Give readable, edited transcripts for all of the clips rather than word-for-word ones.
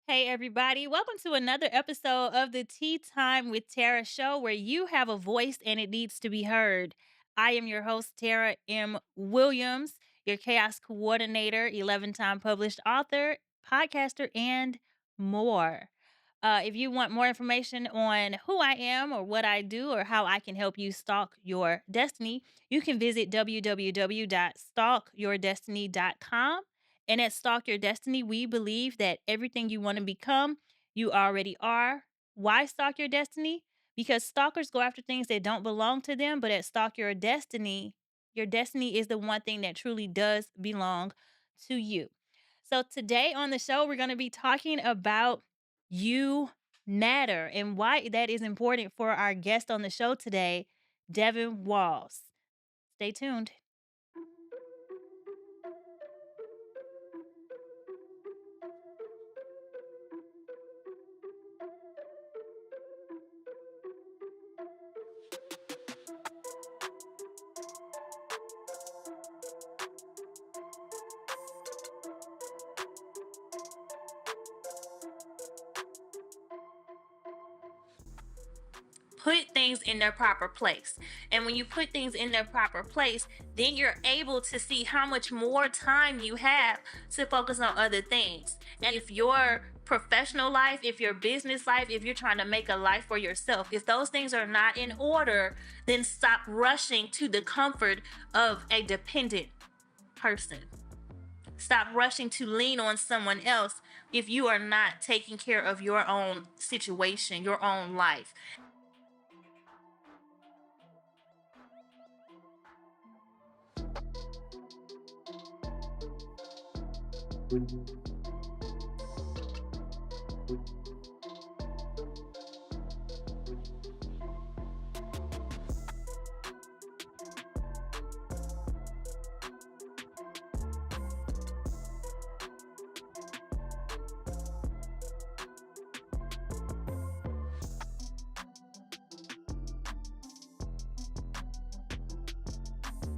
Hey, everybody. Welcome to another episode of the Tea Time with Tarah show where you have a voice and it needs to be heard. I am your host, Tarah M. Williams, your chaos coordinator, 11-time published author, podcaster, and more. If you want more information on who I am or what I do or how I can help you stalk your destiny, you can visit www.stalkyourdestiny.com. And at Stalk Your Destiny, we believe that everything you want to become, you already are. Why stalk your destiny? Because stalkers go after things that don't belong to them, but at Stalk your destiny is the one thing that truly does belong to you. So today on the show, we're going to be talking about you matter and why that is important for our guest on the show today, Devin Walls. Stay tuned. Put things in their proper place. And when you put things in their proper place, then you're able to see how much more time you have to focus on other things. And if your professional life, if your business life, if you're trying to make a life for yourself, if those things are not in order, then stop rushing to the comfort of a dependent person. Stop rushing to lean on someone else if you are not taking care of your own situation, your own life.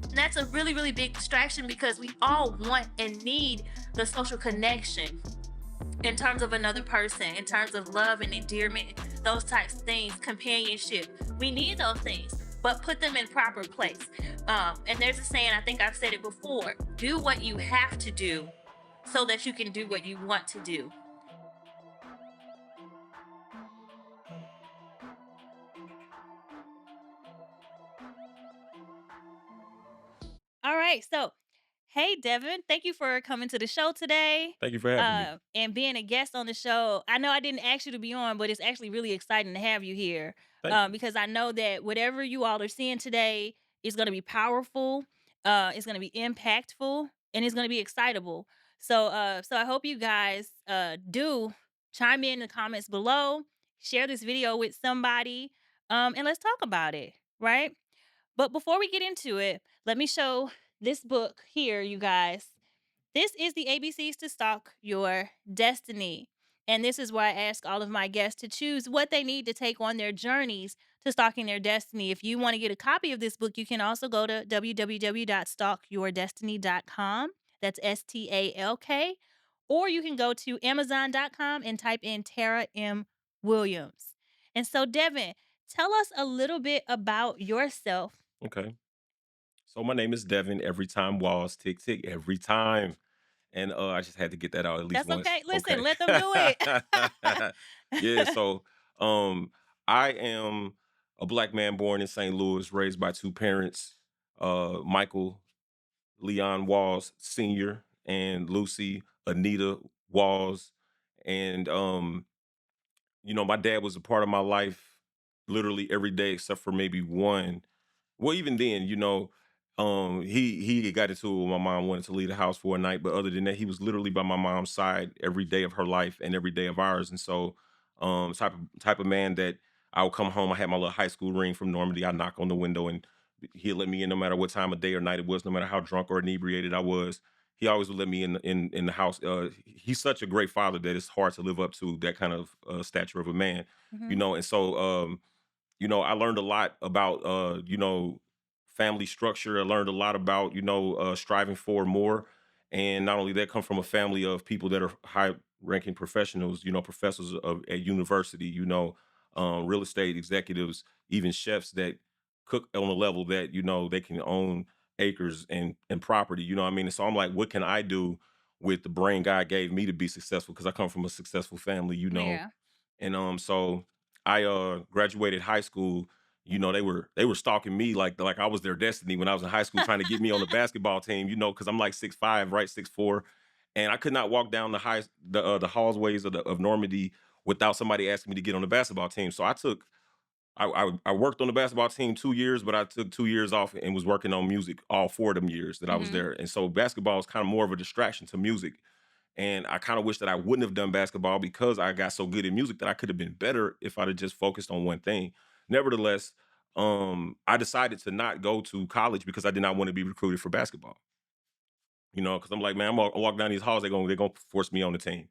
And that's a really, really big distraction because we all want and need the social connection in terms of another person, in terms of love and endearment, those types of things, companionship. We need those things, but put them in proper place. And there's a saying, I think I've said it before, do what you have to do so that you can do what you want to do. All right. So, hey, Devin, thank you for coming to the show today Thank you for having me. and being a guest on the show. I know I didn't ask you to be on, but it's actually really exciting to have you here Thank you. because I know that whatever you all are seeing today is going to be powerful, it's going to be impactful, and it's going to be excitable. So I hope you guys do chime in the comments below, share this video with somebody, and let's talk about it, right? But before we get into it, let me show this book here, you guys. This is the ABCs to Stalk Your Destiny. And this is where I ask all of my guests to choose what they need to take on their journeys to stalking their destiny. If you want to get a copy of this book, you can also go to www.stalkyourdestiny.com. That's STALK. Or you can go to Amazon.com and type in Tara M. Williams. And so, Devin, tell us a little bit about yourself. Okay. So my name is Devin. Every time walls tick tick every time, and I just had to get that out at least That's once. okay. Listen, Okay. let them do it. Yeah. So um, I am a black man born in St. Louis, raised by two parents, Michael Leon Walls Sr. and Lucy Anita Walls, and my dad was a part of my life literally every day except for maybe one. Well, even then, he got into it with my mom, wanted to leave the house for a night, but other than that, he was literally by my mom's side every day of her life and every day of ours. And so, type of man that I would come home. I had my little high school ring from Normandy. I knock on the window and he'd let me in no matter what time of day or night it was, no matter how drunk or inebriated I was. He always would let me in the house. He's such a great father that it's hard to live up to that kind of stature of a man, Mhm. And so I learned a lot about, family structure. I learned a lot about, striving for more. And not only that, come from a family of people that are ranking professionals, professors of at university, real estate executives, even chefs that cook on a level that, they can own acres and property, you know what I mean? And so I'm like, what can I do with the brain God gave me to be successful? Because I come from a successful family, Yeah. and so I graduated high school. They were stalking me like I was their destiny when I was in high school, trying to get me on the basketball team, because I'm like 6'5", right, 6'4", and I could not walk down the hallways of Normandy without somebody asking me to get on the basketball team. So I worked on the basketball team 2 years, but I took 2 years off and was working on music all 4 of them years that I was Mhm. there. And so basketball is kind of more of a distraction to music. And I kind of wish that I wouldn't have done basketball because I got so good at music that I could have been better if I'd have just focused on one thing. Nevertheless, I decided to not go to college because I did not want to be recruited for basketball. Because I'm like, man, I'm gonna walk down these halls, they're gonna force me on the team.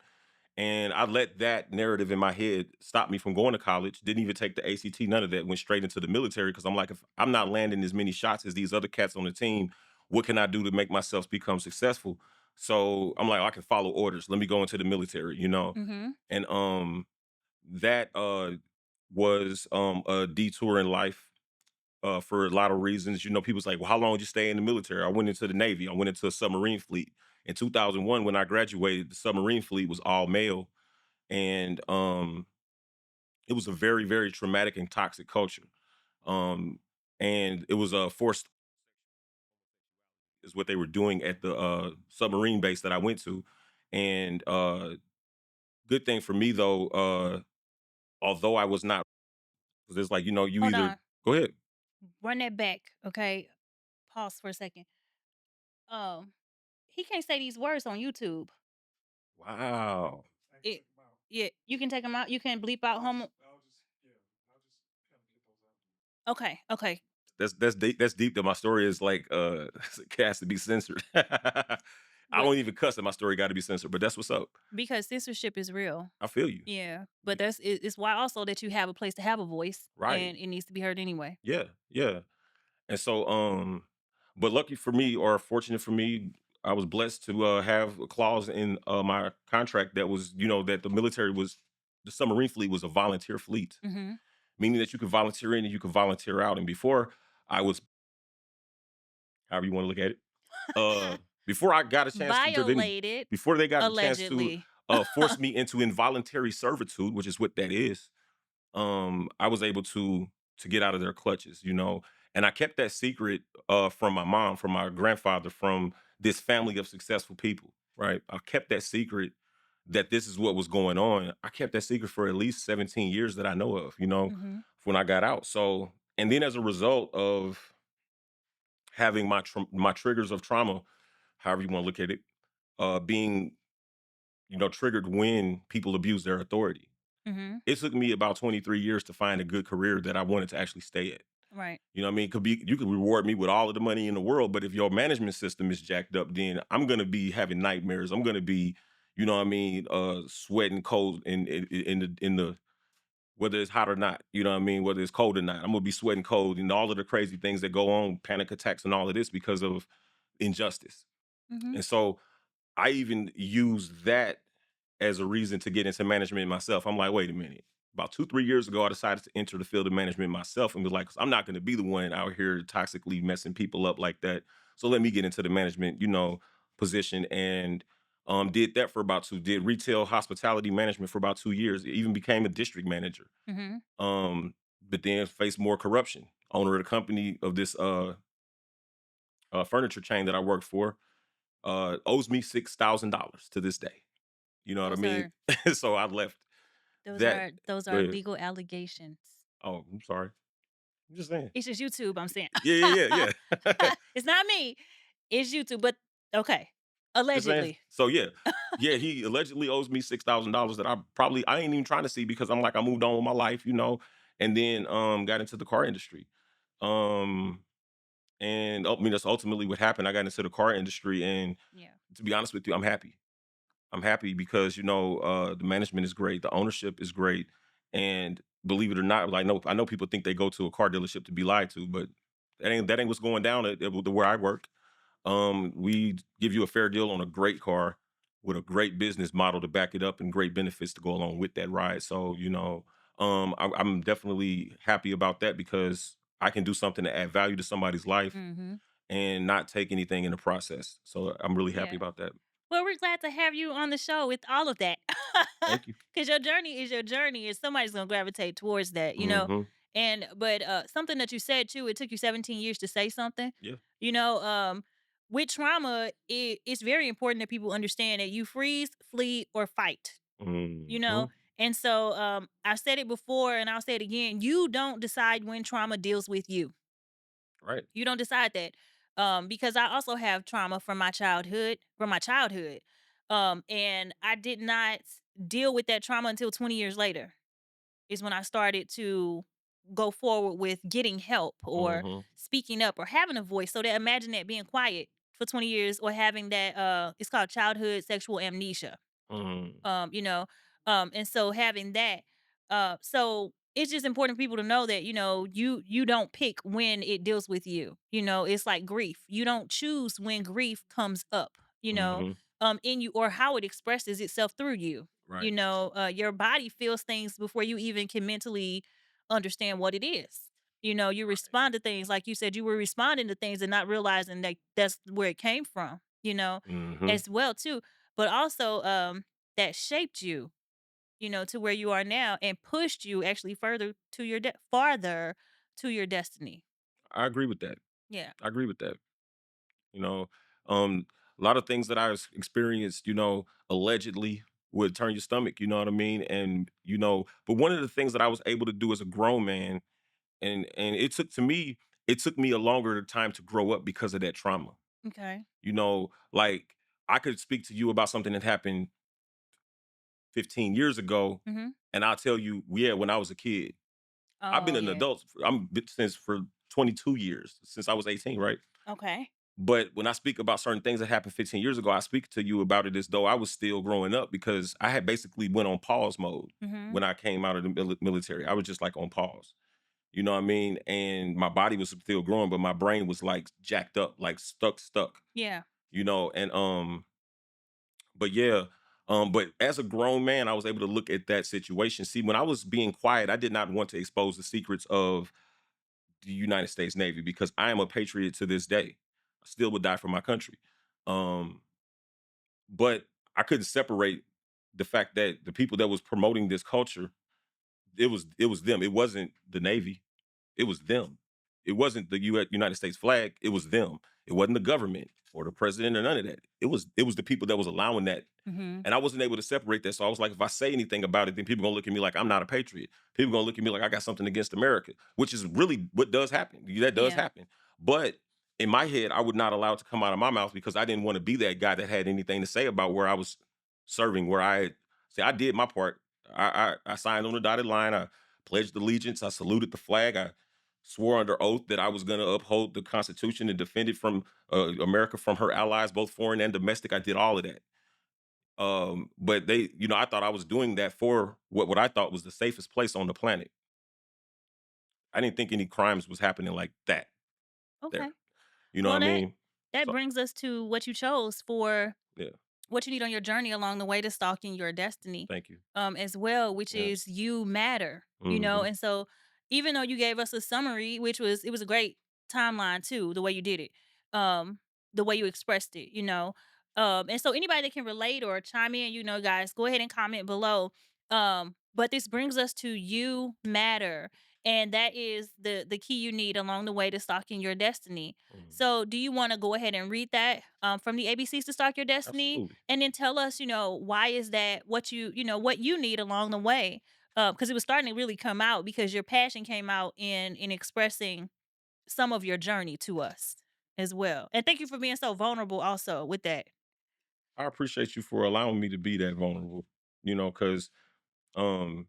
And I let that narrative in my head stop me from going to college. Didn't even take the ACT, none of that. Went straight into the military because I'm like, if I'm not landing as many shots as these other cats on the team, what can I do to make myself become successful? So I'm like, I can follow orders. Let me go into the military. Mhm. And that was a detour in life for a lot of reasons. People's like, well, how long did you stay in the military? I went into the Navy. I went into a submarine fleet. In 2001, when I graduated, the submarine fleet was all male, and it was a very, very traumatic and toxic culture. Um, and it was a forced is what they were doing at the submarine base that I went to. And good thing for me though, although I was not, because it's like you Hold either on. go ahead. Run that back, okay? Pause for a second. Um, he can't say these words on YouTube. Wow, It Yeah, you can take them out. You can bleep out homo. Okay, okay. that's deep. That's deep. That my story is like it has to be censored. I What don't even cuss that my story got to be censored, but that's what's up. Because censorship is real. I feel you. Yeah, but it's why also that you have a place to have a voice Right. and it needs to be heard anyway. Yeah. Yeah. And so, but lucky for me, or fortunate for me, I was blessed to have a clause in my contract that was, that the submarine fleet was a volunteer fleet, Mhm. meaning that you could volunteer in and you could volunteer out. And before I was, however you want to look at it, uh, before I got a chance to, Violated before they got a chance to allegedly. force me into involuntary servitude, which is what that is, I was able to get out of their clutches. And I kept that secret from my mom, from my grandfather, from this family of successful people, right? I kept that secret that this is what was going on. I kept that secret for at least 17 years that I know of, Mhm. when I got out. So, and then as a result of having my triggers of trauma, however you want to look at it, being triggered when people abuse their authority. Mhm. It took me about 23 years to find a good career that I wanted to actually stay at. Right. You know what I mean? You could reward me with all of the money in the world, but if your management system is jacked up, then I'm gonna be having nightmares. I'm gonna be, sweating cold in the whether it's hot or not. You know what I mean? Whether it's cold or not, I'm gonna be sweating cold and all of the crazy things that go on, panic attacks and all of this because of injustice. Mhm. And so I even use that as a reason to get into management myself. I'm like, wait a minute. About 2, 3 years ago, I decided to enter the field of management myself and was like, I'm not going to be the one out here toxically messing people up like that. So let me get into the management, position, and did that for about did retail hospitality management for about 2 years. Even became a district manager. Mhm. But then faced more corruption. Owner of the company of this furniture chain that I worked for owes me $6,000 to this day. You know what I Those mean? are So I left those that. are those Go are ahead. legal allegations. Oh, I'm sorry. I'm just saying. It's just YouTube, I'm saying. Yeah, yeah, yeah, yeah. It's not me. It's YouTube, but okay. Just saying. Allegedly. So yeah, yeah. He allegedly owes me $6,000 that I ain't even trying to see because I'm like I moved on with my life, and then got into the car industry, um, and I mean that's ultimately what happened. I got into the car industry, and Yeah. to be honest with you, I'm happy. I'm happy because the management is great, the ownership is great, and believe it or not, like I know people think they go to a car dealership to be lied to, but that ain't what's going down at where I work. We give you a fair deal on a great car. with a great business model to back it up and great benefits to go along with that ride. So, I'm definitely happy about that because I can do something to add value to somebody's life Mhm. and not take anything in the process. So I'm really happy Yeah. about that. Well, we're glad to have you on the show with all of that. Thank you. Cause your journey is your journey, and somebody's gonna gravitate towards that, you know? Hmm. And but something that you said too, it took you 17 years to say something. Yeah. You know, with trauma, it's very important that people understand that you freeze, flee, or fight. You know? Hmm. And so I've said it before and I'll say it again. You don't decide when trauma deals with you. Right. You don't decide that. Because I also have trauma from my childhood, and I did not deal with that trauma until 20 years later is when I started to go forward with getting help or Hmm. speaking up or having a voice. So that imagine that being quiet for 20 years or having that it's called childhood sexual amnesia. Hmm. You know, and so having that, so it's just important for people to know that, you know, you don't pick when it deals with you. You know, it's like grief. You don't choose when grief comes up, Hmm. in you or how it expresses itself through you. Right. Your body feels things before you even can mentally understand what it is. You know, you Right. respond to things like you said you were responding to things and not realizing that that's where it came from, Hmm. as well too. But also that shaped you, to where you are now and pushed you actually farther to your destiny. I agree with that. Yeah. I agree with that. You know, um, a lot of things that experienced, allegedly would turn your stomach. You know what I mean? But one of the things that I was able to do as a grown man, and it took me a longer time to grow up because of that trauma. Okay. Like I could speak to you about something that happened 15 years ago, Mhm. and I'll tell you, yeah, when I was a kid. I've been Oh, an yeah. adult. I'm been since for 22 years since I was 18, right? Okay. But when I speak about certain things that happened 15 years ago, I speak to you about it as though I was still growing up because I had basically went on pause mode Mhm. when I came out of the military. I was just like on pause. You know what I mean? And my body was still growing, but my brain was like jacked up, like stuck. Yeah. But yeah, but as a grown man, I was able to look at that situation. See, when I was being quiet, I did not want to expose the secrets of the United States Navy because I am a patriot to this day. I still would die for my country. Um, but I couldn't separate the fact that the people that was promoting this culture, it was them. It wasn't the Navy. It was them. It wasn't the United States flag. It was them. It wasn't the government or the president or none of that. It was the people that was allowing that. Mhm. And I wasn't able to separate that. So I was like, if I say anything about it, then people gonna look at me like I'm not a patriot. People gonna look at me like I got something against America, which is really what does happen. That does Yeah. happen. But in my head, I would not allow it to come out of my mouth because I didn't want to be that guy that had anything to say about where I was serving, where I did my part. I signed on the dotted line. I pledged allegiance. I saluted the flag. I swore under oath that I was going to uphold the Constitution and defend it from America from her allies, both foreign and domestic. I did all of that. But I thought I was doing that for what I thought was the safest place on the planet. I didn't think any crimes was happening like that there. Okay. You know what Well, I mean? that So brings us to what you chose for yeah, what you need on your journey along the way to stalking your destiny, thank you. as well, which Yeah. is you matter, Hmm. and so even though you gave us a summary, which was it was a great timeline too, the way you did it, um, the way you expressed it, and so anybody that can relate or chime in, guys, go ahead and comment below. But this brings us to you matter, and that is the key you need along the way to stalking your destiny. Hmm. So, do you want to go ahead and read that from the ABCs to stalk your destiny, Absolutely. and then tell us, why is that what you need along the way? Because it was starting to really come out because your passion came out in expressing some of your journey to us as well. And thank you for being so vulnerable also with that. I appreciate you for allowing me to be that vulnerable. Because um,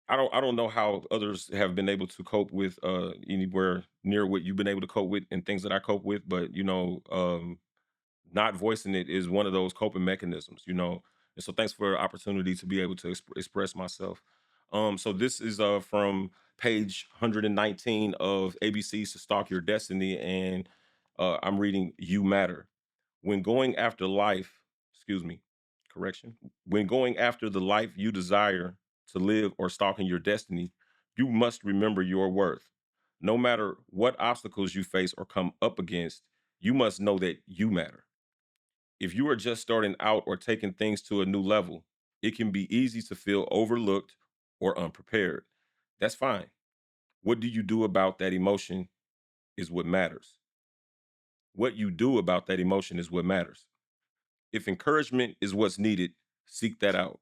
I don't know how others have been able to cope with anywhere near what you've been able to cope with and things that I cope with, but not voicing it is one of those coping mechanisms. And so thanks for the opportunity to be able to express myself. So this is from page 119 of ABC's To Stalk Your Destiny, and I'm reading You Matter. When going after life, excuse me, correction. When going after the life you desire to live or stalking your destiny, you must remember your worth. No matter what obstacles you face or come up against, you must know that you matter. If you are just starting out or taking things to a new level, it can be easy to feel overlooked or unprepared. That's fine. What do you do about that emotion is what matters. What you do about that emotion is what matters. If encouragement is what's needed, seek that out.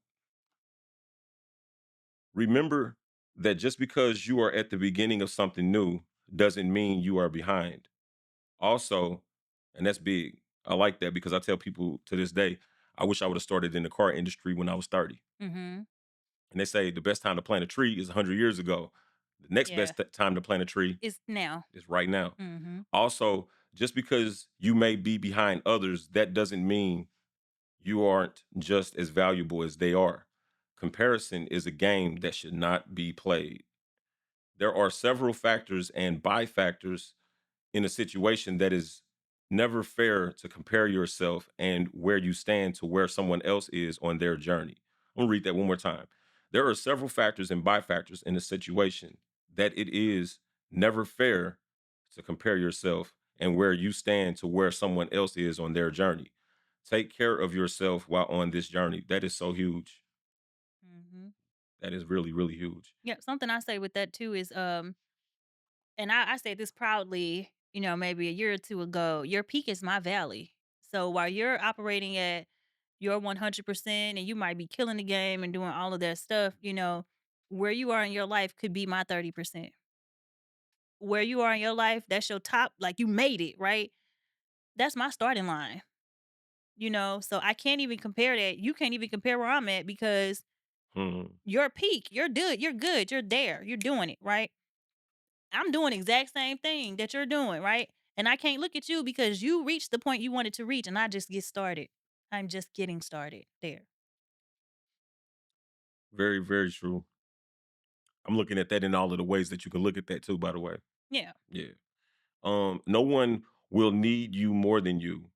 Remember that just because you are at the beginning of something new doesn't mean you are behind. Also, and that's big. I like that because I tell people to this day, I wish I would have started in the car industry when I was 30. Mhm. And they say the best time to plant a tree is 100 years ago. The next Yeah. best time to plant a tree It's now. is right now. Mhm. Also, just because you may be behind others, that doesn't mean you aren't just as valuable as they are. Comparison is a game that should not be played. There are several factors and by factors in a situation that is never fair to compare yourself and where you stand to where someone else is on their journey. I'm gonna read that one more time. There are several factors and by factors in a situation that it is never fair to compare yourself and where you stand to where someone else is on their journey. Take care of yourself while on this journey. That is so huge. Mhm. That is really, really huge. Yeah, something I say with that too is, and I say this proudly, maybe a year or two ago, your peak is my valley. So while you're operating at your 100% and you might be killing the game and doing all of that stuff, where you are in your life could be my 30%. Where you are in your life, that's your top, like you made it, right? That's my starting line, So I can't even compare that. You can't even compare where I'm at because Hmm. your peak, you're there, you're doing it, right? I'm doing the exact same thing that you're doing, right? And I can't look at you because you reached the point you wanted to reach and I just get started. I'm just getting started there. Very, very true. I'm looking at that in all of the ways that you can look at that too, by the way. Yeah. Yeah. No one will need you more than you.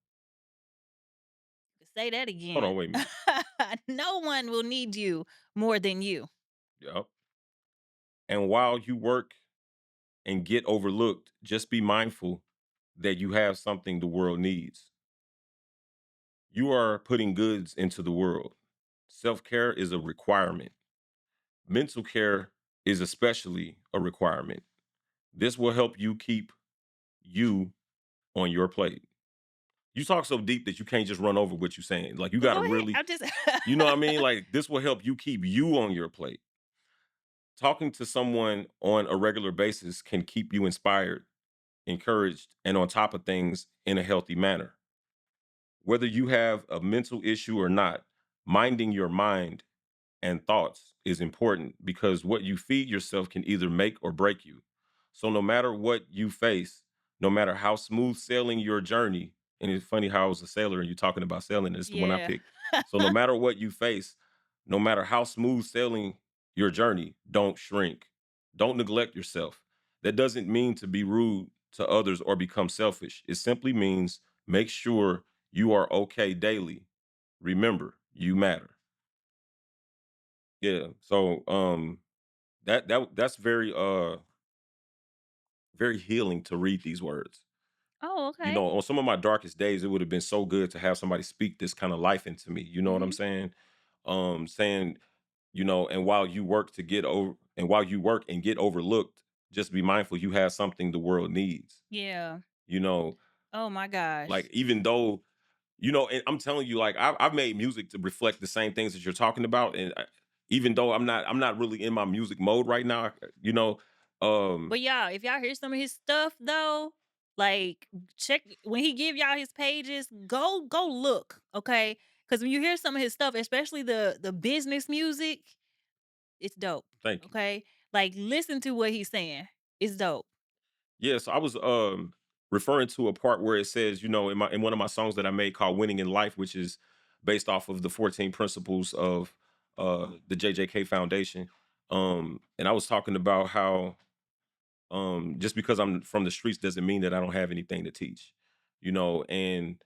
Say that Hold on, again. wait a minute. No one will need you more than you. Yep. And while you work and get overlooked, just be mindful that you have something the world needs. You are putting goods into the world. Self care is a requirement. Mental care is especially a requirement. This will help you keep you on your plate. You talk so deep that you can't just run over what you're saying. Like you Well, got go to ahead. really, I'm just you know what I mean? Like this will help you keep you on your plate. Talking to someone on a regular basis can keep you inspired, encouraged, and on top of things in a healthy manner. Whether you have a mental issue or not, minding your mind and thoughts is important because what you feed yourself can either make or break you. So, no matter what you face, no matter how smooth sailing your journey, and it's funny how I was a sailor and you're talking about sailing, it's the one I yeah. picked. So, no matter what you face, no matter how smooth sailing your journey, don't shrink, don't neglect yourself. That doesn't mean to be rude to others or become selfish. It simply means make sure you are okay daily. Remember, you matter. Yeah. So that's very very healing to read these words. Oh, You okay. know, on some of my darkest days, it would have been so good to have somebody speak this kind of life into me. You know what I'm Mhm. saying? Saying, and while you work to get over and while you work and get overlooked, just be mindful you have something the world needs. Yeah. You know, Oh my like gosh. even though and I'm telling you, like I've made music to reflect the same things that you're talking about, and even though I'm not really in my music mode right now, um, But y'all, if y'all hear some of his stuff though, like check when he give y'all his pages, go look, okay? Because when you hear some of his stuff, especially the business music, it's dope. thank you. Okay, like listen to what he's saying. It's dope. Yeah, so I was referring to a part where it says, in one of my songs that I made called "Winning in Life," which is based off of the 14 principles of the JJK Foundation. And I was talking about how just because I'm from the streets doesn't mean that I don't have anything to teach, and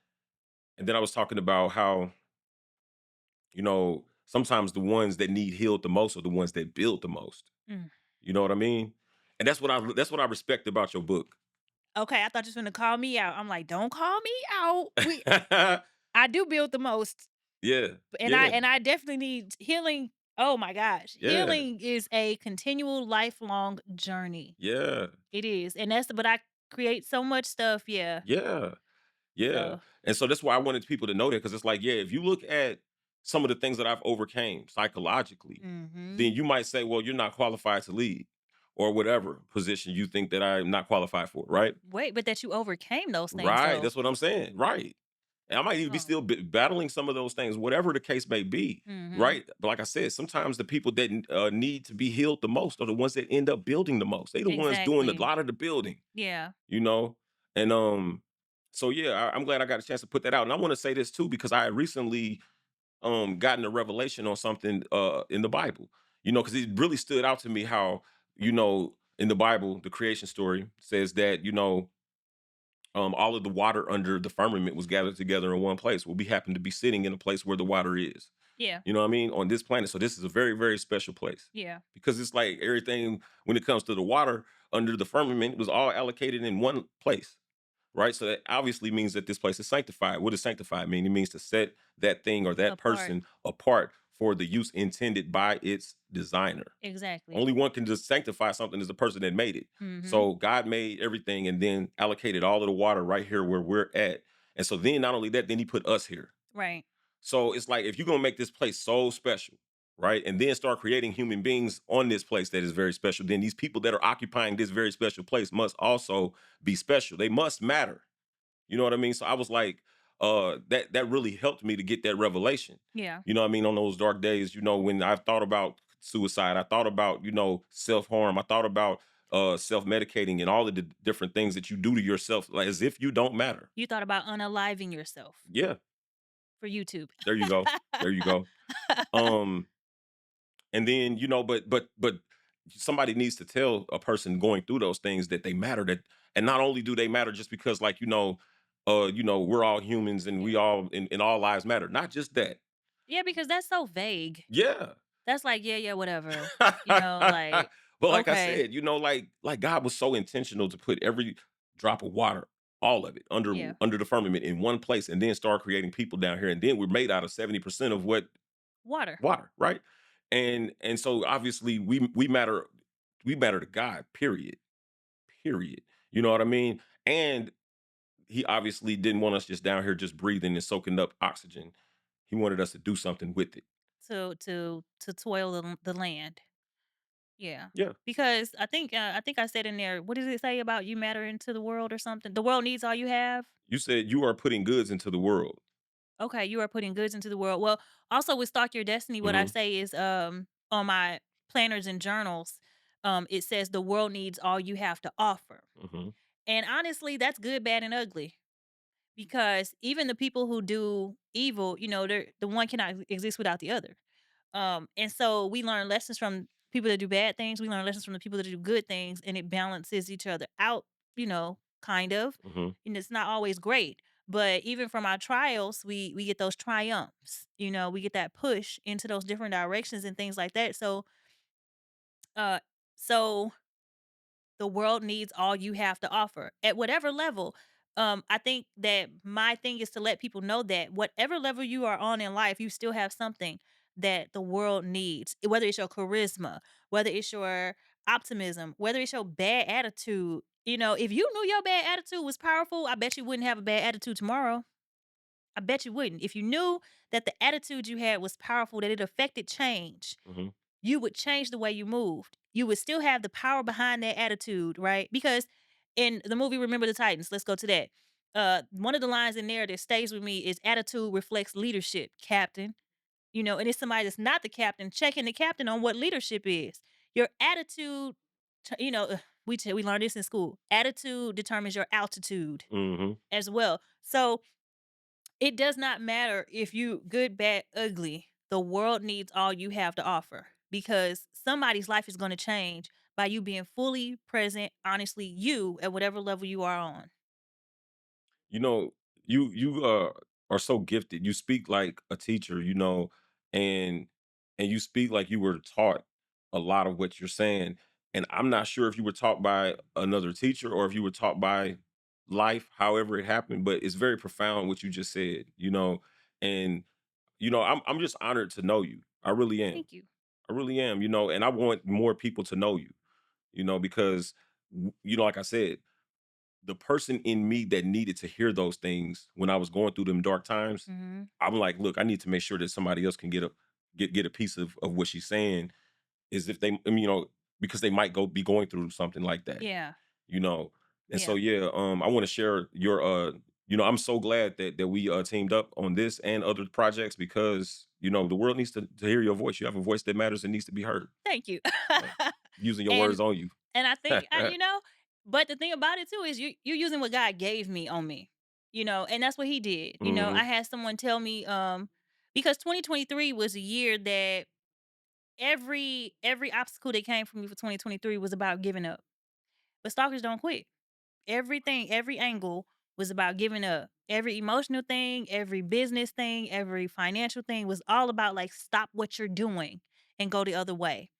then I was talking about how Sometimes the ones that need healed the most are the ones that build the most. Mm. You know what I mean? And that's what I respect about your book. Okay, I thought you was gonna call me out. I'm like, "Don't call me out." I do build the most, Yeah, and I yeah, and I definitely need healing. Oh my gosh. yeah, Healing is a continual lifelong journey. yeah, It is, and that's but I create so much stuff, yeah. yeah. Yeah. So, And so that's why I wanted people to know that, because it's like, yeah, if you look at some of the things that I've overcame psychologically, mhm. then you might say, well, you're not qualified to lead or whatever position you think that I'm not qualified for, right? Wait, but that you overcame those things Right. though. That's what I'm saying. Right. And I might even be Oh. still battling some of those things, whatever the case may be. Mhm. Right. But like I said, sometimes the people that need to be healed the most are the ones that end up building the most. They the ones doing a Exactly. lot of the building, Yeah. you know? And so yeah, I'm glad I got a chance to put that out. And I want to say this too, because I had recently gotten a revelation on something in the Bible, because it really stood out to me how, in the Bible, the creation story says that, all of the water under the firmament was gathered together in one place. Well, we happen to be sitting in a place where the water is. Yeah. You know what I mean? On this planet. So this is a very, very special place, Yeah. because it's like everything when it comes to the water under the firmament was all allocated in one place. Right. So that obviously means that this place is sanctified. What does sanctified mean? It means to set that thing or that Apart. person apart for the use intended by its designer. Exactly. Only one can just sanctify something is the person that made it. Mhm. So God made everything and then allocated all of the water right here where we're at. And so then not only that, then he put us here. Right. So it's like if you're gonna make this place so special, right? And then start creating human beings on this place that is very special, then these people that are occupying this very special place must also be special. They must matter. You know what I mean? So I was like, that really helped me to get that revelation. Yeah. You know what I mean? On those dark days, when I've thought about suicide, I thought about, self-harm, I thought about self-medicating and all of the different things that you do to yourself, like as if you don't matter. You thought about unaliving yourself Yeah, for YouTube. there you go. There you go. Um, and then, but somebody needs to tell a person going through those things that they matter, that and not only do they matter just because like, we're all humans and Yeah. we all in all lives matter. Not just that. Yeah, because that's so vague. Yeah. That's like, "Yeah, yeah, whatever." But Like, like I okay. said, like God was so intentional to put every drop of water, all of it, under Yeah. under the firmament in one place and then start creating people down here. And then we're made out of 70% of what Water. water, right? And so obviously we matter to God, period. Period. You know what I mean? And he obviously didn't want us just down here just breathing and soaking up oxygen. He wanted us to do something with it. To toil the land. Yeah. Yeah. Because I think I said in there, what does it say about you mattering to the world or something? The world needs all you have? You said you are putting goods into the world. Okay, you are putting goods into the world. Well, also with Stalk Your Destiny, what I Hmm. say is on my planners and journals, it says the world needs all you have to offer. Hmm. And honestly, that's good, bad, and ugly. Because even the people who do evil, they're the one cannot exist without the other. And so we learn lessons from people that do bad things. We learn lessons from the people that do good things, and it balances each other out, kind of. Hmm. And it's not always great. But even from our trials, we get those triumphs. We get that push into those different directions and things like that. Uh so the world needs all you have to offer at whatever level. I think that my thing is to let people know that whatever level you are on in life, you still have something that the world needs. Whether it's your charisma, whether it's your optimism, whether it's your bad attitude. If you knew your bad attitude was powerful, I bet you wouldn't have a bad attitude tomorrow. I bet you wouldn't. If you knew that the attitude you had was powerful, that it affected change, Hmm. you would change the way you moved. You would still have the power behind that attitude, right? Because in the movie Remember the Titans, let's go to that. One of the lines in there that stays with me is attitude reflects leadership, captain. And it's somebody that's not the captain checking the captain on what leadership is. Your attitude, we learned this in school. Attitude determines your altitude Hmm. as well. So it does not matter if you good, bad, ugly. The world needs all you have to offer because somebody's life is going to change by you being fully present, honestly, you at whatever level you are on. You know, you are so gifted. You speak like a teacher. and you speak like you were taught a lot of what you're saying. And I'm not sure if you were taught by another teacher or if you were taught by life, however it happened, but it's very profound what you just said, And I'm just honored to know you. I really am. Thank you. I really am, and I want more people to know you, because like I said, the person in me that needed to hear those things when I was going through them dark times, Mhm. I'm like, look, I need to make sure that somebody else can get a piece of what she's saying. Is if they, I mean, because they might be going through something like that, Yeah. you know. And so Yeah. yeah, I want to share your I'm so glad that we teamed up on this and other projects because the world needs to hear your voice. You have a voice that matters and needs to be heard. Thank you. Uh, Using your And words on you. and I think but the thing about it too is you using what God gave me on me. And that's what he did. I Hmm. had someone tell me because 2023 was a year that every obstacle that came from me for 2023 was about giving up. But stalkers don't quit. Everything, every angle was about giving up. Every emotional thing, every business thing, every financial thing was all about like stop what you're doing and go the other way.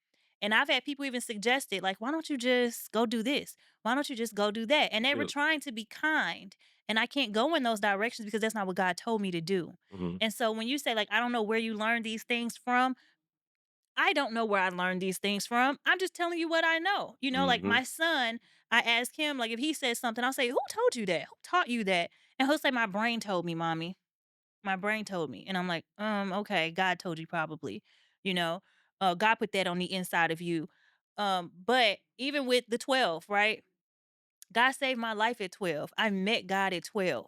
And I've had people even suggested, like, why don't you just go do this? Why don't you just go do that? And they were Yeah. trying to be kind. And I can't go in those directions because that's not what God told me to do. Hmm. And so when you say, like, I don't know where you learned these things from, I don't know where I learned these things from. I'm just telling you what I know. Like Hmm. my son, I ask him, like, if he says something, I'll say, who told you that? Who taught you that? And he'll say, my brain told me, mommy. My brain told me. And I'm like, okay, God told you probably. You know, God put that on the inside of you. But even with the 12, right? God saved my life at 12. I met God at 12.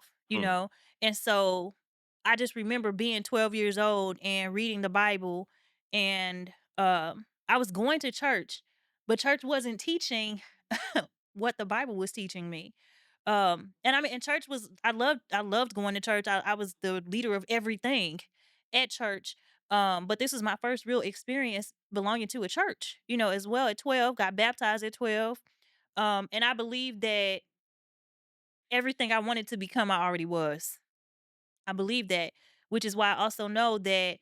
And so I just remember being 12 years old and reading the Bible and I was going to church, but church wasn't teaching what the Bible was teaching me. And I mean, and church was I loved going to church. I was the leader of everything at church. But this was my first real experience belonging to a church, as well at 12, got baptized at 12. And I believe that everything I wanted to become, I already was. I believe that, which is why I also know that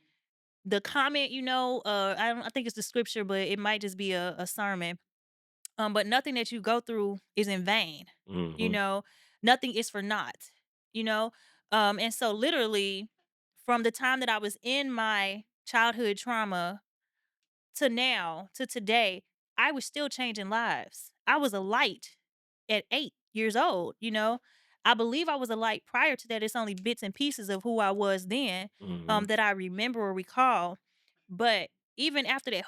the comment, I think it's the scripture, but it might just be a sermon. But nothing that you go through is in vain. You Hmm. know, nothing is for naught. You know, and so literally, from the time that I was in my childhood trauma to now to today, I was still changing lives. I was a light at 8 years old. I believe I was a light prior to that. It's only bits and pieces of who I was then Hmm. that I remember or recall. But even after that,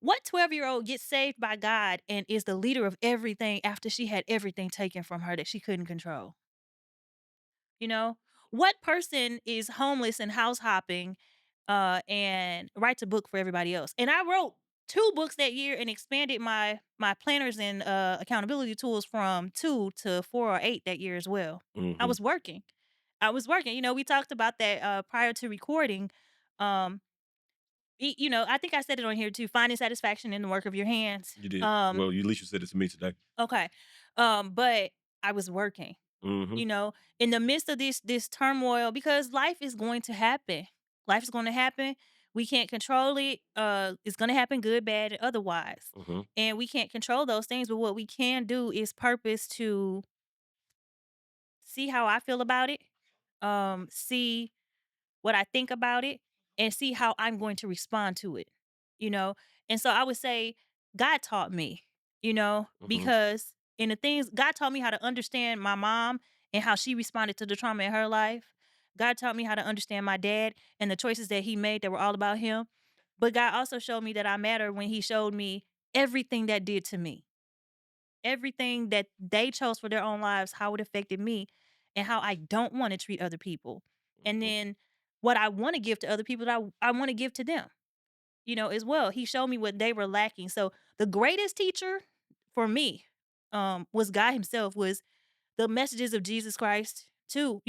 what 12-year-old gets saved by God and is the leader of everything after she had everything taken from her that she couldn't control? You know? What person is homeless and house hopping, and writes a book for everybody else? And I wrote 2 books that year and expanded my planners and, accountability tools from 2 to 4 or 8 that year as well. I Hmm. was working. I was working. We talked about that, prior to recording. Um, I think I said it on here too, finding satisfaction in the work of your hands. You did well. At least you said it to me today. Okay. But I was working Hmm. in the midst of this turmoil because life is going to happen. Life is going to happen. We can't control it. It's going to happen good, bad, and otherwise. Hmm. And we can't control those things, but what we can do is purpose to see how I feel about it. See what I think about it and see how I'm going to respond to it, you know? And so I would say God taught me, Hmm. because in the things God taught me how to understand my mom and how she responded to the trauma in her life. God taught me how to understand my dad and the choices that he made that were all about him. But God also showed me that I matter when he showed me everything that did to me. Everything that they chose for their own lives, how it affected me and how I don't want to treat other people. And Hmm. then what I want to give to other people that I want to give to them, as well. He showed me what they were lacking. So the greatest teacher for me was God himself, was the messages of Jesus Christ too,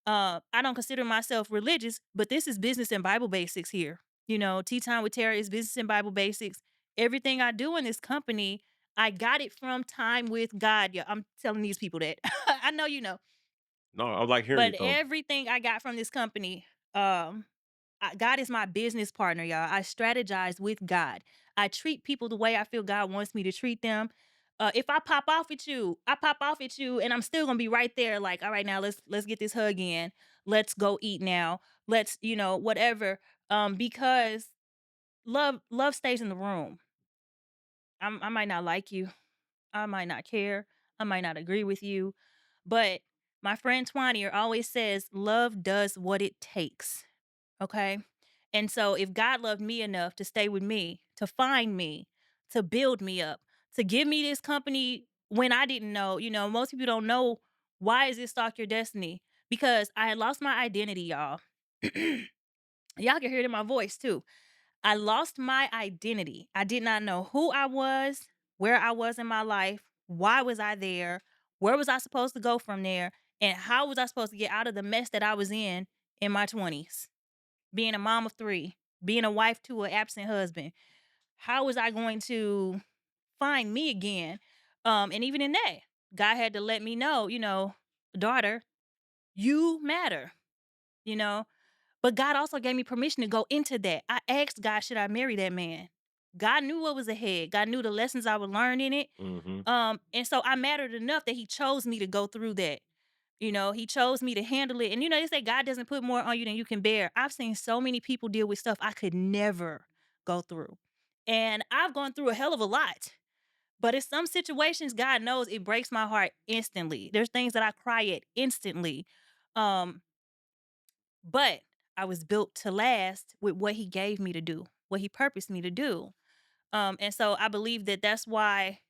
I don't consider myself religious, but this is business and Bible basics here. Tea time with Tarah is business and Bible basics. Everything I do in this company, I got it from time with God. Yeah, I'm telling these people that. I know you know. No, I like hearing But it though. everything I got from this company, um God is my business partner, y'all. I strategize with God. I treat people the way I feel God wants me to treat them. If I pop off at you, I pop off at you, and I'm still gonna be right there. Like, all right, now let's get this hug in. Let's go eat now. Let's, whatever. Because love stays in the room. I might not like you. I might not care. I might not agree with you, but my friend Twanier always says, "Love does what it takes." Okay. And so if God loved me enough to stay with me, to find me, to build me up, to give me this company when I didn't know, most people don't know why is it Stalk Your Destiny? Because I had lost my identity, y'all. Y'all can hear it in my voice too. I lost my identity. I did not know who I was, where I was in my life, why was I there, where was I supposed to go from there, and how was I supposed to get out of the mess that I was in my 20s, being a mom of 3, being a wife to an absent husband. How was I going to find me again? And even in that, God had to let me know, daughter, you matter, you know. But God also gave me permission to go into that. I asked God, should I marry that man? God knew what was ahead. God knew the lessons I would learn in it. Mhm. And so I mattered enough that he chose me to go through that. He chose me to handle it. And they say God doesn't put more on you than you can bear. I've seen so many people deal with stuff I could never go through. And I've gone through a hell of a lot. But in some situations, God knows it breaks my heart instantly. There's things that I cry at instantly. Um, but I was built to last with what he gave me to do, what he purposed me to do. And so I believe that that's why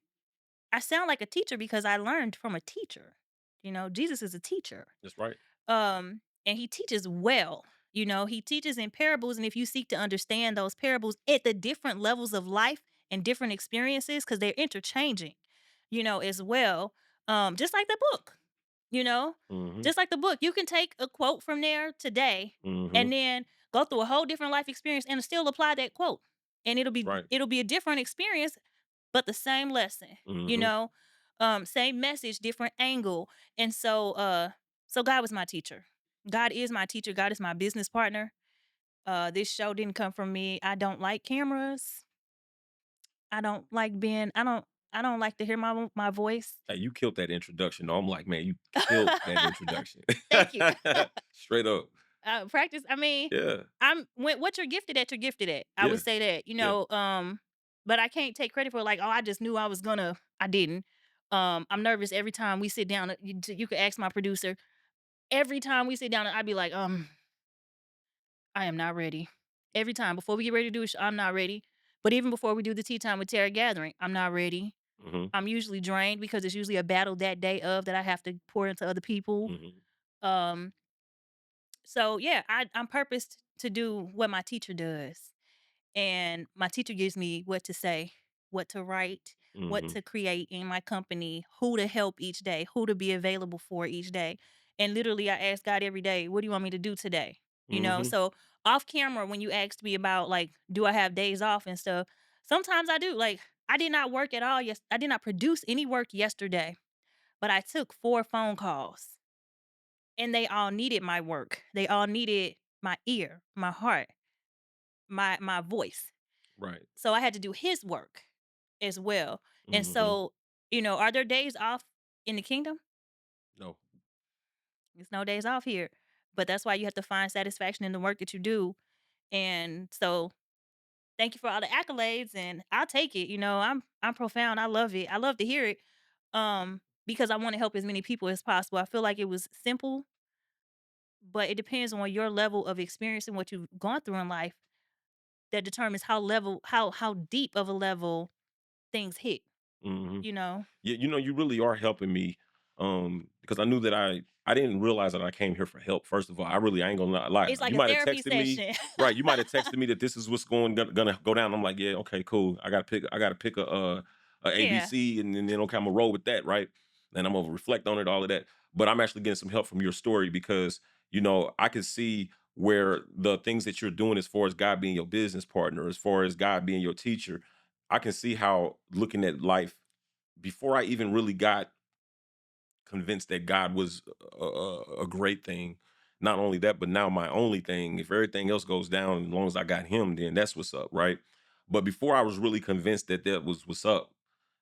I sound like a teacher, because I learned from a teacher. Jesus is a teacher. That's right. And he teaches well. He teaches in parables, and if you seek to understand those parables at the different levels of life and different experiences, because they're interchanging, as well. Just like the book, you know, Mhm. just like the book, you can take a quote from there today, Mhm. and then go through a whole different life experience and still apply that quote, and it'll That's be right. it'll be a different experience, but the same lesson. You Mhm. know, same message, different angle, and so God was my teacher. God is my teacher. God is my business partner. This show didn't come from me. I don't like cameras. I don't like to hear my voice. Hey, you killed that introduction. No, I'm like, man, you killed that introduction. Thank you. Straight up. Practice. I mean, Yeah. what you're gifted at, you're gifted at. I Yeah. would say that, Yeah. but I can't take credit for like, oh, I just knew I was gonna. I didn't. I'm nervous every time we sit down. You could ask my producer. Every time we sit down, I'd be like, I am not ready. Every time before we get ready to do I'm not ready. But even before we do the tea time with Tarah gathering, I'm not ready. Mhm. I'm usually drained because it's usually a battle that day of that I have to pour into other people. Mhm. Um, so yeah, I'm purposed to do what my teacher does. And my teacher gives me what to say, what to write, what Mhm. to create in my company, who to help each day, who to be available for each day. And literally, I ask God every day, what do you want me to do today? Mhm. So off camera, when you asked me about like, do I have days off and stuff, sometimes I do. Like, I did not work at all. Yes, I did not produce any work yesterday, but I took 4 phone calls, and they all needed my work. They all needed my ear, my heart, my voice. Right. So I had to do his work as well. And Mhm. so, are there days off in the kingdom? No. There's no days off here. But that's why you have to find satisfaction in the work that you do. And so thank you for all the accolades, and I'll take it. I'm profound. I love it. I love to hear it. Because I want to help as many people as possible. I feel like it was simple, but it depends on your level of experience and what you've gone through in life that determines how deep of a level things hit, Mhm. you know? Yeah, you really are helping me, because I knew that I didn't realize that I came here for help. First of all, I ain't gonna lie. It's like You a might have therapy texted me, session. right? You might have texted me that this is what's gonna go down. I'm like, yeah, okay, cool. I gotta pick a Yeah. ABC, and then okay, I'm gonna roll with that, right? And I'm gonna reflect on it, all of that. But I'm actually getting some help from your story because I can see where the things that you're doing as far as God being your business partner, as far as God being your teacher. I can see how looking at life before I even really got convinced that God was a great thing, not only that, but now my only thing, if everything else goes down, as long as I got him, then that's what's up, right? But before I was really convinced that that was what's up,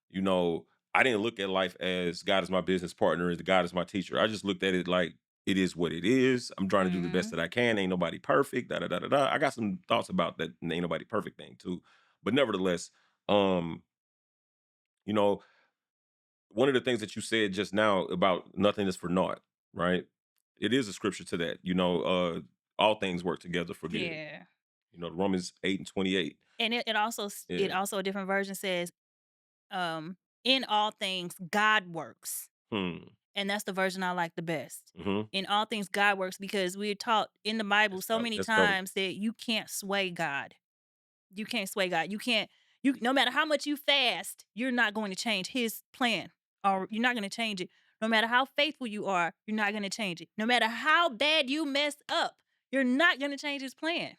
you know, I didn't look at life as God is my business partner, as God is my teacher. I just looked at it like it is what it is. I'm trying to do the best Mhm. that I can. Ain't nobody perfect. Da da da da da. I got some thoughts about that ain't nobody perfect thing too. But nevertheless, um, you know, one of the things that you said just now about nothing is for naught, right? It is a scripture to that. All things work together for good. Yeah. Romans 8:28. And it Yeah. also a different version says, "In all things, God works." Hmm. And that's the version I like the best. Mm-hmm. In all things, God works because we're taught in the Bible That's so dope. many That's dope. times that you can't sway God. You can't sway God. You can't you no matter how much you fast, you're not going to change his plan or you're not going to change it. No matter how faithful you are, you're not going to change it. No matter how bad you mess up, you're not going to change his plan.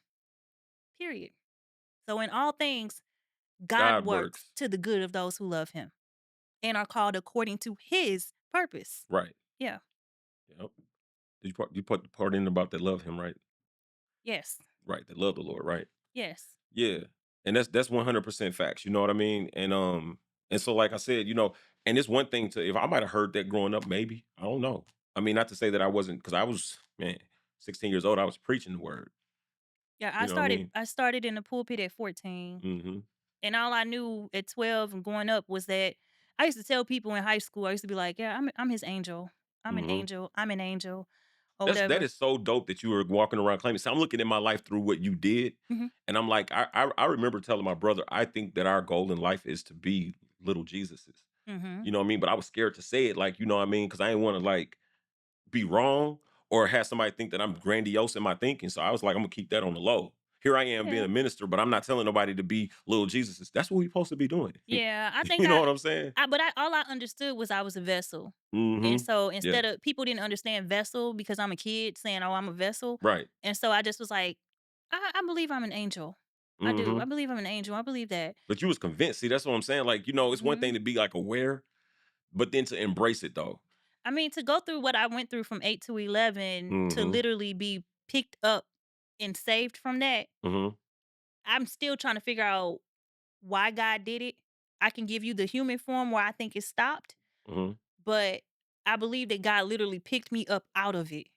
Period. So in all things, God God works works. to the good of those who love him and are called according to his purpose. Right. Yeah. Yep. You put the part in about that love him, right? Yes. Right. That love the Lord, right? Yes. Yeah. And that's 100% facts. You know what I mean? And so like I said, and it's one thing to if I might have heard that growing up, maybe. I don't know. I mean, not to say that I wasn't because I was, man, 16 years old, I was preaching the word. Yeah, You know what I mean? I started in the pulpit at 14. Mm-hmm. And all I knew at 12 and going up was that I used to tell people in high school, I used to be like, "Yeah, I'm his angel. I'm an Mm-hmm. angel. I'm an angel," or That whatever. is so dope that you were walking around claiming. So I'm looking at my life through what you did, Mhm. and I'm like, I remember telling my brother, I think that our goal in life is to be little Jesuses. Mhm. You know what I mean? But I was scared to say it, like, you know what I mean? Because I didn't want to like be wrong or have somebody think that I'm grandiose in my thinking. So I was like, I'm gonna keep that on the low. Here I am being Yeah. a minister, but I'm not telling nobody to be little Jesuses. That's what we're supposed to be doing. Yeah, I think You know what I'm saying? but all I understood was I was a vessel. And Mm-hmm. so Yeah. instead of people didn't understand vessel because I'm a kid saying, "Oh, I'm a vessel." Right. And so I just was like, I believe I'm an angel. I do. I Mm-hmm. believe I'm an angel. I believe that." But you was convinced. See, that's what I'm saying. Like, it's one Mhm. thing to be like aware, but then to embrace it though. I mean, to go through what I went through from 8 to 11 to Mhm, literally be picked up and saved from that, mhm, I'm still trying to figure out why God did it. I can give you the human form where I think it stopped, mhm, but I believe that God literally picked me up out of it.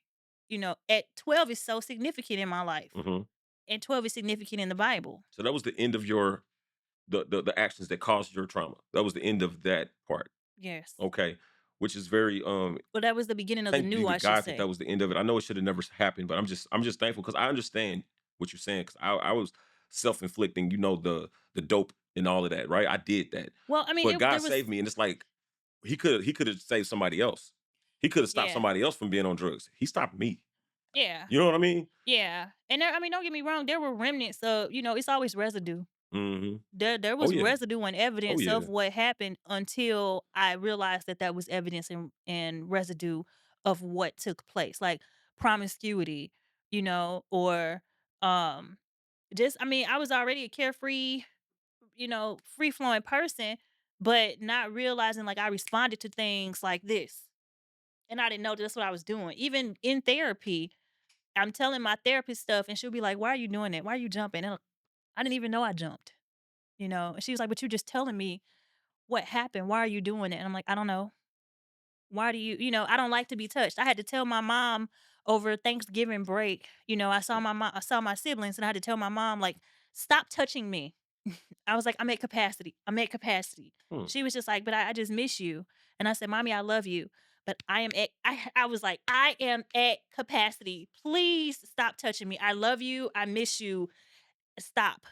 At 12 is so significant in my life, mhm. and 12 is significant in the Bible. So that was the end of your the actions that caused your trauma. That was the end of that part. Yes. Okay. Which is very Well, that was the beginning of the thank be new, to I should God that that say. was the end of it. I know it should have never happened, but I'm just thankful because I understand what you're saying because I was self-inflicting, the dope and all of that, right? I did that. Well, I mean, But God there was saved me, and it's like he could have saved somebody else. He could have stopped yeah, somebody else from being on drugs. He stopped me. yeah, You know what I mean? yeah. And I mean, don't get me wrong, there were remnants of, it's always residue. Mhm. There Oh was yeah. residue and Oh evidence yeah. of what happened until I realized that that was evidence and residue of what took place, like promiscuity, or um, just I mean, I was already a carefree, free flowing person, but not realizing like I responded to things like this, and I didn't know that's what I was doing. Even in therapy, I'm telling my therapist stuff, and she'll be like, "Why are you doing that? Why are you jumping?" And I didn't even know I jumped. And she was like, "But you're just telling me what happened. Why are you doing it?" And I'm like, "I don't know. Why do I don't like to be touched." I had to tell my mom over Thanksgiving break. I saw my siblings, and I had to tell my mom like, "Stop touching me." I was like, "I'm at capacity. I'm at capacity." Hmm. She was just like, "But I just miss you." And I said, "Mommy, I love you, but I was like, I am at capacity. Please stop touching me. I love you. I miss you. Stop."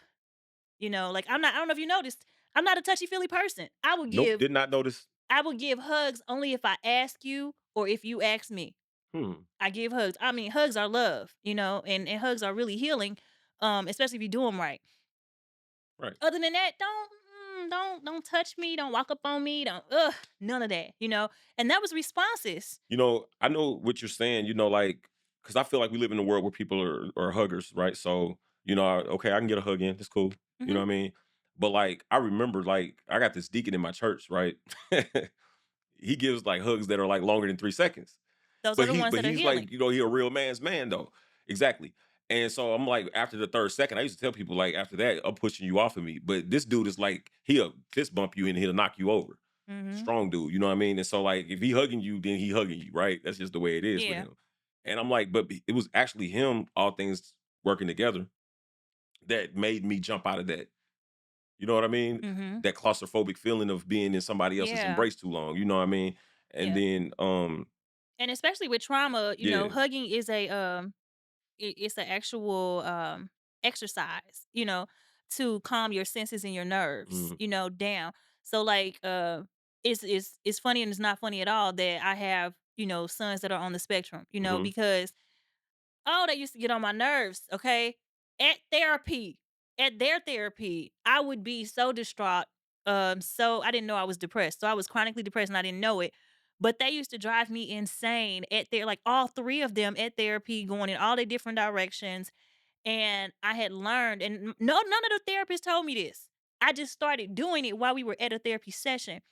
Like I don't know if you noticed, I'm not a touchy-feely person. Nope, did not notice. I will give hugs only if I ask you or if you ask me. Hmm. I give hugs. I mean, hugs are love, and hugs are really healing, especially if you do them right. Right. Other than that, don't touch me, don't walk up on me, don't none of that. And that was responses. I know what you're saying, like, because I feel like we live in a world where people are huggers, right? So, okay, I can get a hug in. That's cool. You know Mhm. what I mean? But like, I remember, like, I got this deacon in my church, right? He gives like hugs that are like longer than 3 seconds. Those are the ones But that are he's like, healing. you know, he a real man's man though. Exactly. And so I'm like, after the third second, I used to tell people like, after that, I'm pushing you off of me. But this dude is like, he'll fist bump you and he'll knock you over. Mhm. Strong dude, you know what I mean? And so like, if he hugging you, then he hugging you, right? That's just the way it is with Yeah. him. And I'm like, but it was actually him, all things working together, that made me jump out of that. You know what I mean? Mhm. That claustrophobic feeling of being in somebody else's Yeah. embrace too long. You know what I mean? And Yeah. then, And especially with trauma, yeah. hugging is it's an actual exercise, to calm your senses and your nerves, Mm, down. So like it's funny and it's not funny at all that I have, sons that are on the spectrum, mhm, because oh, they used to get on my nerves, okay? At therapy, at their therapy, I would be so distraught. So I didn't know I was depressed. So I was chronically depressed and I didn't know it. But they used to drive me insane at their like all three of them at therapy, going in all the different directions. And I had learned, and no, none of the therapists told me this. I just started doing it while we were at a therapy session.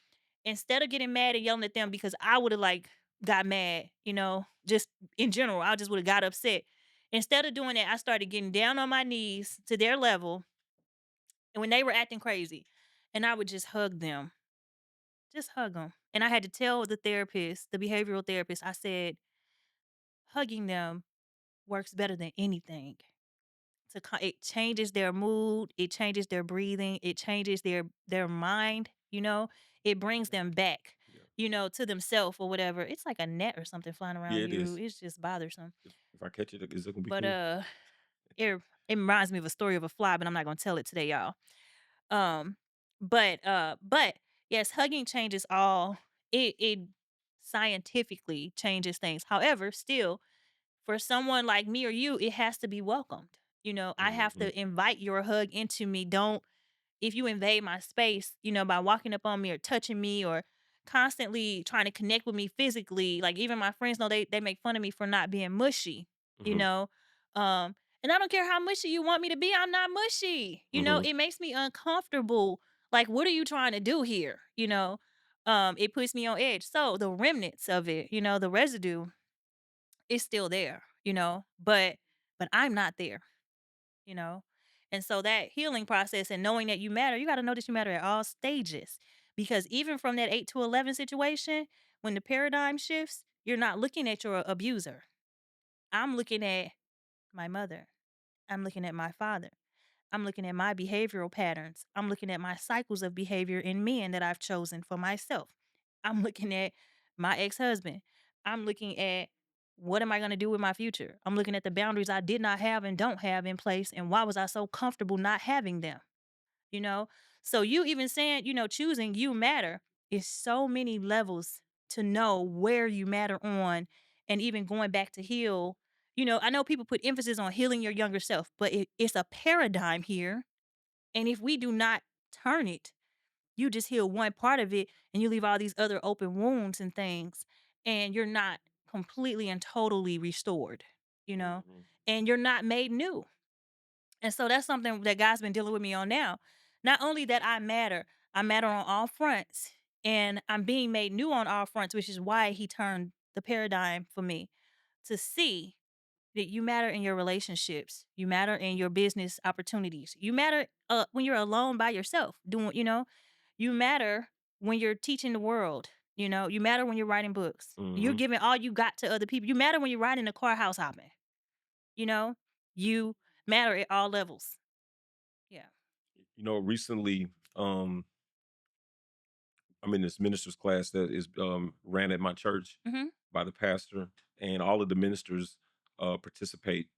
Instead of getting mad and yelling at them because I would have like got mad, just in general, I just would have got upset. Instead of doing that, I started getting down on my knees to their level, and when they were acting crazy, and I would just hug them. And I had to tell the therapist, the behavioral therapist, I said, hugging them works better than anything. It changes their mood, it changes their breathing, it changes their mind, it brings yeah, them back, yeah. to themselves or whatever. It's like a net or something flying Yeah, around it you. is. It's just bothersome. If I catch it, is it gonna be But cool? it reminds me of a story of a fly, but I'm not gonna tell it today, y'all. Um, but yes, hugging changes all. It scientifically changes things. However, still, for someone like me or you, it has to be welcomed. I have Mhm, to invite your hug into me. Don't If you invade my space, by walking up on me or touching me or constantly trying to connect with me physically, like even my friends know they make fun of me for not being mushy, you mhm, know. And I don't care how mushy you want me to be, I'm not mushy. mhm, It makes me uncomfortable. Like, what are you trying to do here? It puts me on edge. So the remnants of it, the residue is still there, but I'm not there, you know? And so that healing process and knowing that you matter, you got to know that you matter at all stages. Because even from that 8 to 11 situation, when the paradigm shifts, you're not looking at your abuser. I'm looking at my mother. I'm looking at my father. I'm looking at my behavioral patterns. I'm looking at my cycles of behavior in men that I've chosen for myself. I'm looking at my ex husband. I'm looking at what am I going to do with my future? I'm looking at the boundaries I did not have and don't have in place. And why was I so comfortable not having them? You know? So you even saying, choosing you matter is so many levels to know where you matter on and even going back to heal. I know people put emphasis on healing your younger self, but it's a paradigm here. And if we do not turn it, you just heal one part of it and you leave all these other open wounds and things, and you're not completely and totally restored, you know, mhm, and you're not made new. And so that's something that God's been dealing with me on now. Not only that I matter on all fronts, and I'm being made new on all fronts, which is why He turned the paradigm for me to see that you matter in your relationships. You matter in your business opportunities. You matter when you're alone by yourself doing, you matter when you're teaching the world. You matter when you're writing books. You're mhm. giving all you got to other people. You matter when you're riding in the car house hopping. You know, you matter at all levels. Yeah. Recently, I'm in this minister's class that is ran at my church Mhm. by the pastor, and all of the ministers participate,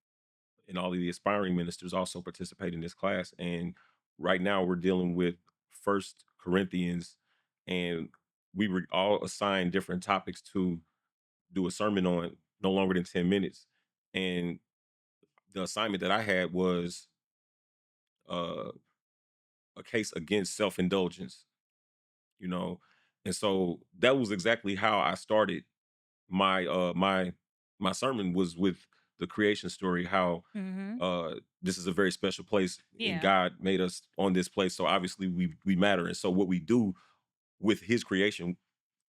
and all of the aspiring ministers also participate in this class. And right now, we're dealing with First Corinthians, and we were all assigned different topics to do a sermon on, no longer than 10 minutes. And the assignment that I had was uh, a case against self indulgence. You know, and so that was exactly how I started my sermon, was with the creation story, how Mhm. this is a very special place and Yeah. God made us on this place, so obviously we matter. And so what we do with his creation,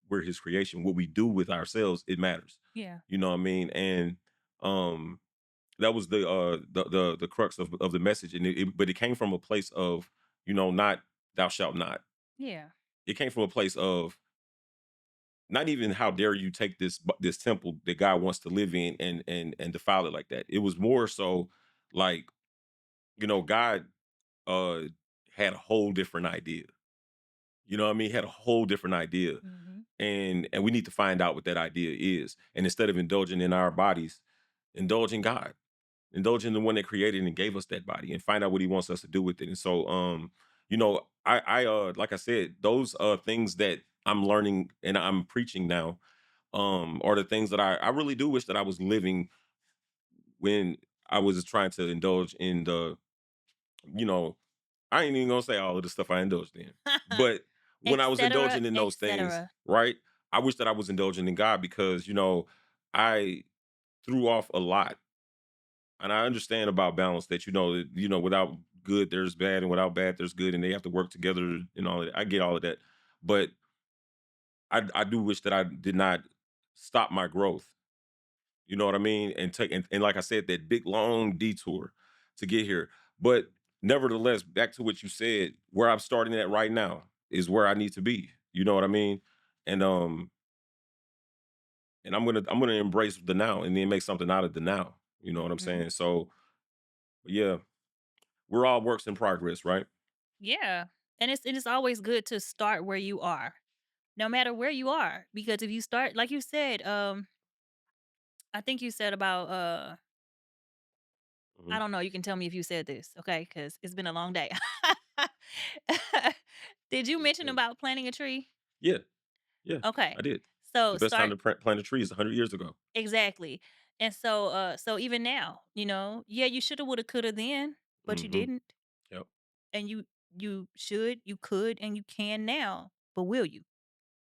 we're his creation. What we do with ourselves, it matters. Yeah. You know what I mean? And um that was the crux of the message. And but it came from a place of, not thou shalt not. Yeah. It came from a place of not even how dare you take this temple that God wants to live in and defile it like that. It was more so like, God uh had a whole different idea. You know what I mean? Had a whole different idea. Mhm. And we need to find out what that idea is. And instead of indulging in our bodies, indulge in God. Indulge in the one that created and gave us that body and find out what he wants us to do with it. And so I like I said, those things that I'm learning and I'm preaching now are the things that I really do wish that I was living when I was trying to indulge in you know, I ain't even gonna say all of the stuff I indulged in. But when I was Etcetera, indulging in those things, etcetera. right? I wish that I was indulging in God because, I threw off a lot. And I understand about balance that, without good there's bad and without bad there's good and they have to work together and all of that. I get all of that. But I do wish that I did not stop my growth. You know what I mean? And take and like I said, that big long detour to get here. But nevertheless, back to what you said, where I'm starting at right now is where I need to be. You know what I mean? And and I'm gonna embrace the now and then make something out of the now. You know what I'm Mhm. saying? So yeah, we're all works in progress, right? Yeah. And it's always good to start where you are, no matter where you are, because if you start like you said, I think you said about, I Mhm. don't know, you can tell me if you said this, okay? Because 'Cause it's been a long day. Did you mention Okay. about planting a tree? Yeah, yeah, Okay. I did. So The best time start to plant a tree is 100 years ago. exactly. And so, so even now, yeah, you shoulda, woulda, coulda then, but you Mhm. didn't. Yep. And you should, you could, and you can now, but will you?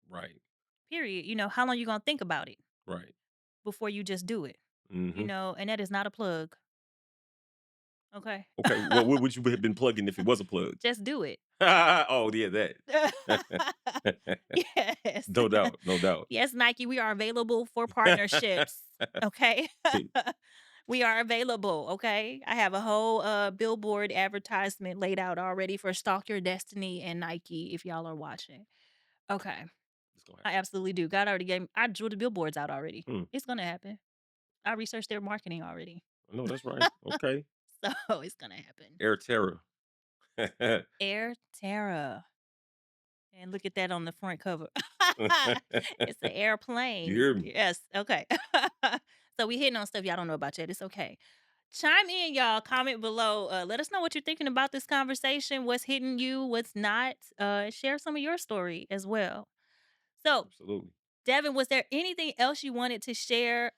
Right. Period. How long you gonna think about it Right. before you just do it? Mhm. And that is not a plug. Okay. Okay, well, what would you have been plugging if it was a plug? Just do it. Oh, yeah, that. Yes. No doubt, no doubt. Yes, Nike, we are available for partnerships. Okay. We are available. Okay. I have a whole billboard advertisement laid out already for Stalk Your Destiny and Nike if y'all are watching. Okay. It's gonna I happen. absolutely do. God already gave me, I drew the billboards out already. Hmm, It's gonna happen. I researched their marketing already. I know that's right. Okay. So it's gonna happen. Air Terror. Air Tarah. And look at that on the front cover. It's an You airplane. hear me? Yes. Okay. So we hitting on stuff y'all don't know about yet. It's okay. Chime in, y'all. Comment below. Let us know what you're thinking about this conversation. What's hitting you? What's not? Share some of your story as well. So, Absolutely. Devin, was there anything else you wanted to share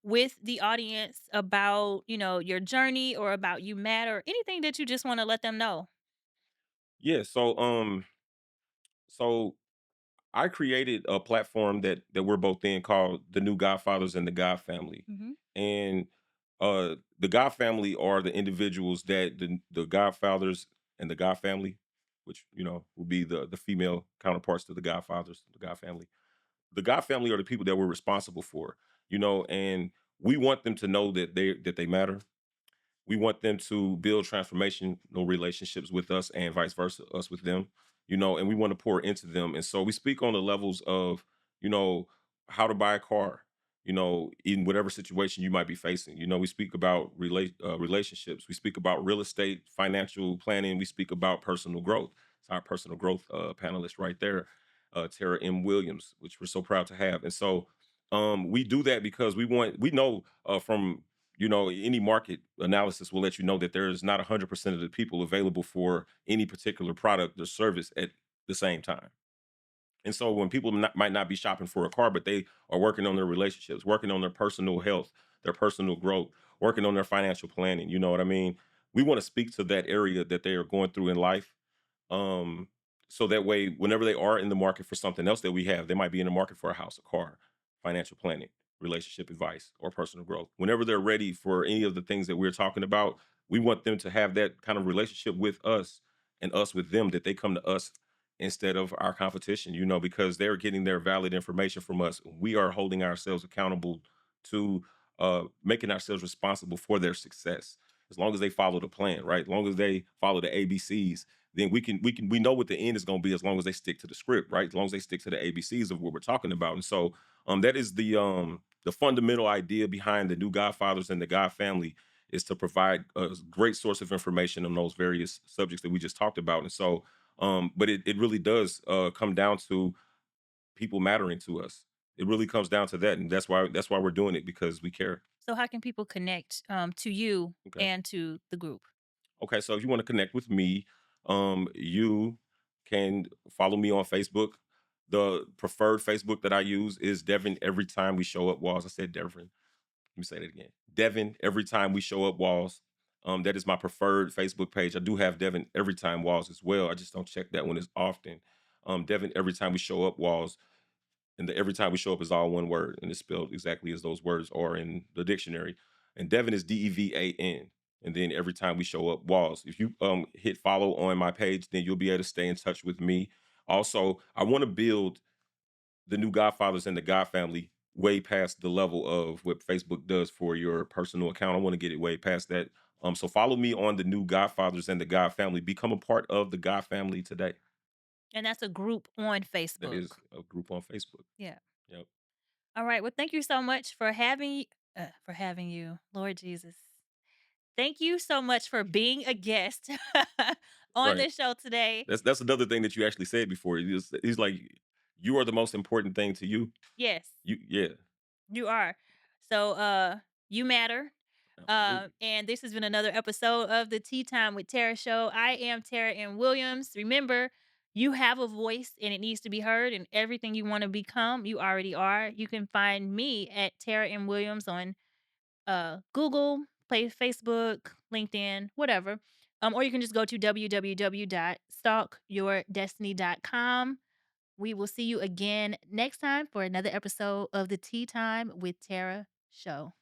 with the audience about, your journey or about you matter? Anything that you just want to let them know? Yeah, so I created a platform that we're both in called the New Godfathers and the God Family. Hmm. And the God Family are the individuals that the Godfathers and the God Family, which will be the female counterparts to the Godfathers, the God Family. The God Family are the people that we're responsible for, and we want them to know that they matter. We want them to build transformational relationships with us and vice versa, us with them, and we want to pour into them. And so we speak on the levels of, you know, how to buy a car, in whatever situation you might be facing. We speak about relationships. We speak about real estate, financial planning. We speak about personal growth. It's our personal growth panelist right there, Tara M. Williams, which we're so proud to have. And so we do that because we know from any market analysis will let you know that there's not 100% of the people available for any particular product or service at the same time. And so when people might not be shopping for a car, but they are working on their relationships, working on their personal health, their personal growth, working on their financial planning, you know what I mean? We want to speak to that area that they are going through in life. Um, so that way, whenever they are in the market for something else that we have, they might be in the market for a house, a car, financial planning, relationship advice, or personal growth. Whenever they're ready for any of the things that we're talking about, we want them to have that kind of relationship with us and us with them, that they come to us instead of our competition, you know, because they're getting their valid information from us. We are holding ourselves accountable to making ourselves responsible for their success. As long as they follow the plan, right? As long as they follow the ABCs, then we know what the end is going to be as long as they stick to the script, right? As long as they stick to the ABCs of what we're talking about. And so that is the fundamental idea behind the new Godfathers and the God family is to provide a great source of information on those various subjects that we just talked about. And so but it really does come down to people mattering to us. It really comes down to that, and that's why we're doing it because we care. So how can people connect to you Okay. and to the group? Okay. So if you want to connect with me, you can follow me on Facebook. The preferred Facebook that I use is Devin. Every time we show up, Walls. I said Devin. Let me say that again. Devin, every time we show up Walls. That is my preferred Facebook page. I do have Devin every time Walls as well. I just don't check that one as often. Devin, every time we show up Walls, and the every time we show up is all one word, and it's spelled exactly as those words are in the dictionary. And Devin is Devan. And then every time we show up Walls. If you hit follow on my page, then you'll be able to stay in touch with me. Also, I want to build the new Godfathers and the God family way past the level of what Facebook does for your personal account. I want to get it way past that. So follow me on the new Godfathers and the God family. Become a part of the God family today. And that's a group on That Facebook. is a group on Facebook. Yeah. Yep. All right. Well, thank you so much for having you, Lord Jesus. Thank you so much for being a guest on Right. this show today. That's another thing that you actually said before. He's like, you are the most important thing to you. Yes, You yeah, you are. So, you matter. absolutely. And this has been another episode of the Tea Time with Tara show. I am Tara N. Williams. Remember, you have a voice and it needs to be heard, and everything you want to become, you already are. You can find me at Tara N. Williams on Google, Facebook, LinkedIn, whatever. Or you can just go to www.stalkyourdestiny.com. We will see you again next time for another episode of the Tea Time with Tara show.